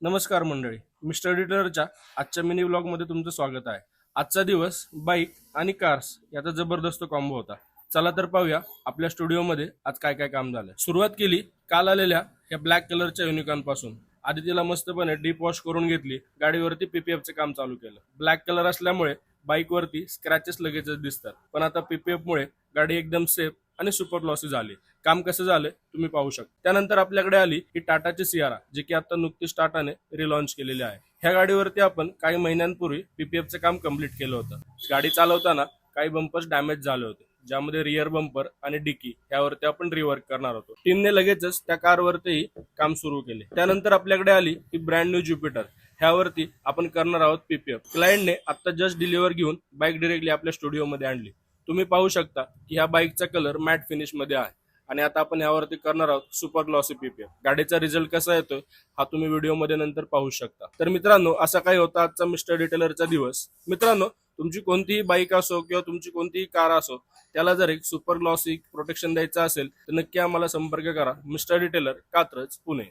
नमस्कार मंडळी, मिस्टर डिटेलरच्या आजच्या मिनी व्लॉगमध्ये तुमचं स्वागत आहे। आजचा दिवस बाईक आणि कार्स याचा जबरदस्त कॉम्बो होता। चला तर पाहूया आपल्या स्टुडिओमध्ये आज काय काय काम झालं। सुरुवात केली काल आलेल्या या ब्लॅक कलरच्या युनिकॉर्न पासून। आधी तिला मस्तपणे डीप वॉश करून घेतली, गाडीवरती पीपीएफचे काम चालू केलं। ब्लॅक कलर असल्यामुळे बाईकवरती स्क्रॅचेस लगेचच दिसतात, पण आता पीपीएफ मुळे गाडी एकदम सेफ आणि सुपर ग्लॉसी झाली। काम कसं झालं तुम्ही पाहू शकता। त्यानंतर आपल्याकडे आली ही टाटाची सियारा, जी की आता नुकतीच टाटाने रिलॉन्च केलेली आहे। ह्या गाडीवरती आपण काही महिन्यांपूर्वी पीपीएफचे काम कंप्लीट केलं होतं। गाडी चालवताना काही बंपर्स डॅमेज झाले होते, ज्यामध्ये रिअर बंपर आणि डिकी यावरती आपण रिवर्क करणार होतो। टीमने लगेचच त्या कारवरती काम सुरू केले। त्यानंतर आपल्याकडे आली ही ब्रँड न्यू ज्युपिटर, ह्यावरती आपण करणार आहोत पीपीएफ। क्लायंटने आता जस्ट डिलिव्हर घेऊन बाईक डायरेक्टली आपल्या स्टुडिओमध्ये आणली। तुम्ही पाहू शकता की ह्या बाईकचा कलर मॅट फिनिश मध्ये आहे आणि आता आपण यावरती करणार आहोत सुपर ग्लॉसी पीपीएफ। गाडीचा रिझल्ट कसा येतोय हा तुम्ही व्हिडिओ मध्ये नंतर पाहू शकता। तर मित्रांनो, असा काही होता आजचा मिस्टर डिटेलरचा दिवस। मित्रांनो, तुमची कोणतीही बाईक असो किंवा तुमची कोणतीही कार असो, त्याला जर एक सुपर ग्लॉसी प्रोटेक्शन द्यायचं असेल तर नक्की आम्हाला संपर्क करा। Mister detailer, Katraj, Pune.